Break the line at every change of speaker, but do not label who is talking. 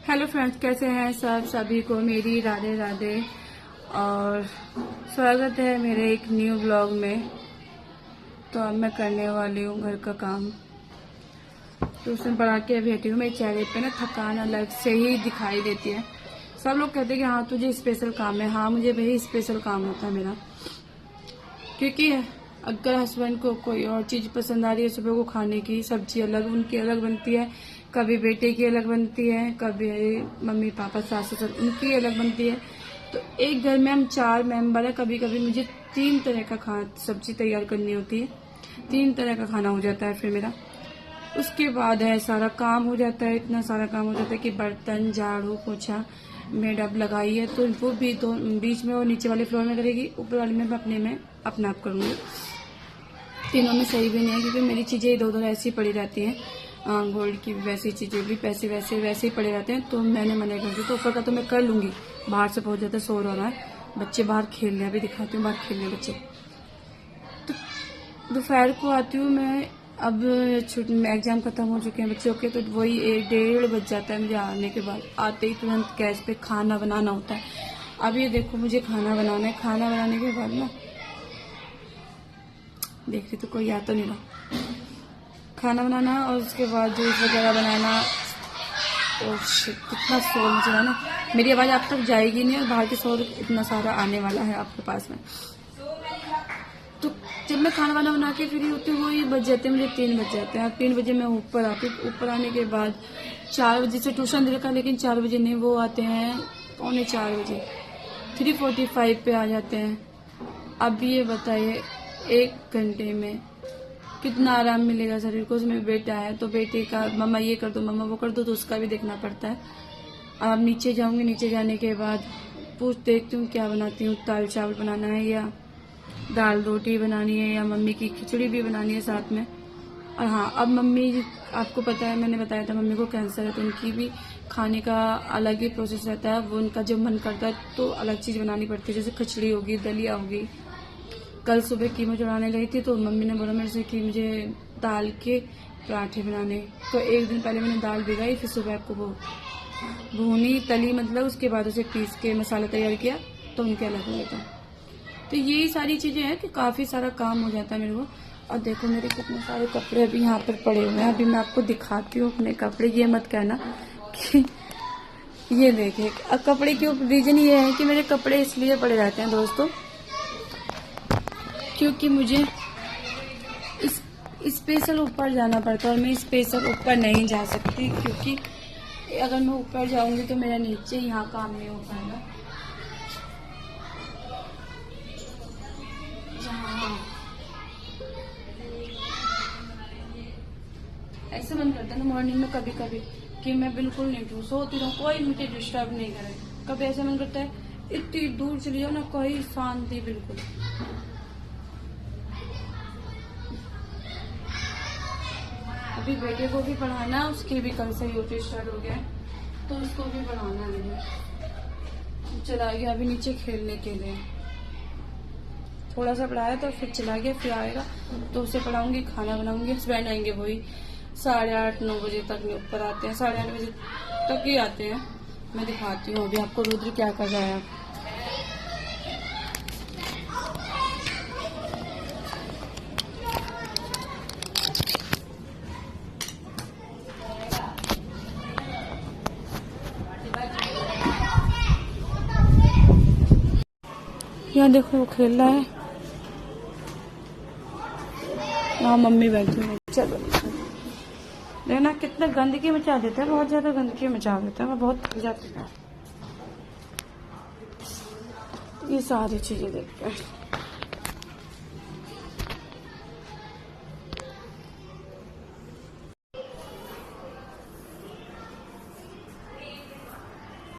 Hello friends, कैसे हैं सब? सभी को मेरी राधे राधे और स्वागत है मेरे एक न्यू ब्लॉग में। तो अब मैं करने वाली हूँ घर का काम। तो उसमें बढ़ा के बैठी हूँ। मेरे चेहरे पे ना थकान अलग से ही दिखाई देती है। सब लोग कहते हैं कि हाँ तुझे स्पेशल काम है। हाँ, मुझे वही स्पेशल काम होता है मेरा, क्योंकि अगर हस्बैंड को कोई और चीज़ पसंद आ रही है सुबह को खाने की, सब्जी अलग उनकी अलग बनती है, कभी बेटे की अलग बनती है, कभी मम्मी पापा सास ससुर उनकी अलग बनती है। तो एक घर में हम 4 मेंबर है। कभी कभी मुझे 3 तरह का सब्जी तैयार करनी होती है। 3 तरह का खाना हो जाता है फिर मेरा। उसके बाद है सारा काम हो जाता है। इतना सारा काम हो जाता है कि बर्तन, झाड़ू, पोछा मेड अब लगाई है तो वो भी दो बीच में और नीचे वाले फ्लोर में करेगी, ऊपर वाले में अपने में अपना आप करूँगी। तीनों में सही भी नहीं है क्योंकि मेरी चीज़ें इधर उधर ऐसी पड़ी रहती हैं। गोल्ड की वैसी चीज़ें भी पैसे वैसे ही पड़े रहते हैं। तो मैंने मना कर दिया। तो ऊपर का तो मैं कर लूँगी, बाहर से बहुत ज़्यादा शोर हो रहा है। बच्चे बाहर खेल रहे हैं, अभी दिखाती हूँ बाहर खेल रहे हैं बच्चे। तो दोपहर को आती हूँ मैं। अब एग्जाम खत्म हो चुके हैं बच्चों के, तो वही 1-1:30 बज जाता है मुझे आने के बाद। आते ही तुरंत गैस पे खाना बनाना होता है। अब ये देखो मुझे खाना बनाना है। खाना बनाने के बाद ना देख रही तो कोई याद तो नहीं रहा। खाना बनाना और उसके बाद जूस वगैरह बनाना। और कितना शोर मच रहा है ना, मेरी आवाज़ आप तक जाएगी नहीं और बाहर के शोर इतना सारा आने वाला है आपके पास में। तो जब मैं खाना वाना बना के फ्री होती हूँ वही बज जाते हैं मुझे 3 बज जाते हैं। 3 बजे मैं ऊपर आती हूँ। ऊपर आने के बाद 4 बजे से ट्यूशन दे रखा, लेकिन 4 बजे नहीं, वो आते हैं 3:45 बजे। 3:45 पे आ जाते हैं। अब ये बताइए 1 घंटे में कितना आराम मिलेगा शरीर को। उसमें बेटा है तो बेटे का मम्मा ये कर दो, मम्मा वो कर दो, तो उसका भी देखना पड़ता है। अब नीचे जाऊंगी। नीचे जाने के बाद देखती हूँ क्या बनाती हूँ, दाल चावल बनाना है या दाल रोटी बनानी है या मम्मी की खिचड़ी भी बनानी है साथ में। और हाँ, अब मम्मी, आपको पता है मैंने बताया था मम्मी को कैंसर है, तो उनकी भी खाने का अलग ही प्रोसेस रहता है। वो उनका जब मन करता है तो अलग चीज़ बनानी पड़ती है, जैसे खिचड़ी होगी, दलिया होगी। कल सुबह कीमा चढ़ाने गई थी तो मम्मी ने बोला मेरे से कि मुझे दाल के पराठे बनाने। तो एक दिन पहले मैंने दाल भिगाई, फिर सुबह आपको वो भूनी तली, मतलब उसके बाद उसे पीस के मसाला तैयार किया तो उनके अलग हो गया। तो यही सारी चीज़ें हैं कि काफ़ी सारा काम हो जाता है मेरे को। और देखो मेरे कितने सारे कपड़े अभी यहाँ पर पड़े हुए हैं। अभी मैं आपको दिखाती हूँ अपने कपड़े। ये मत कहना कि ये देखे। अब कपड़े के रीज़न ये है कि मेरे कपड़े इसलिए पड़े रहते हैं दोस्तों क्योंकि मुझे स्पेशल ऊपर जाना पड़ता है और मैं स्पेशल ऊपर नहीं जा सकती, क्योंकि अगर मैं ऊपर जाऊंगी तो मेरा नीचे यहाँ काम नहीं हो पाएगा। ऐसा मन करता है ना मॉर्निंग में कभी कभी कि मैं बिल्कुल नहीं उठूं, सोती रहूं, कोई मुझे डिस्टर्ब नहीं करे। कभी ऐसा मन करता है इतनी दूर चली जाओ ना, कोई शांति बिल्कुल। अभी बेटे को भी पढ़ाना, उसके भी कल से यूटी स्टार्ट हो गया है तो उसको भी पढ़ाना है मुझे। चला गया अभी नीचे खेलने के लिए, थोड़ा सा पढ़ाया तो फिर चला गया। फिर आएगा तो उसे पढ़ाऊंगी, खाना बनाऊंगी। हस्बैंड आएंगे वही 8:30-9 बजे तक में ऊपर आते हैं, 8:30 बजे तक ही आते हैं। मैं दिखाती हूँ अभी आपको रुद्र क्या कर रहा है। यहाँ देखो वो खेल रहा है। हाँ मम्मी बैठी है। चलो देखना कितना गंदगी मचा देता है, बहुत ज्यादा गंदगी मचा देता है। मैं बहुत थक जाती हूँ ये सारी चीजें देख कर।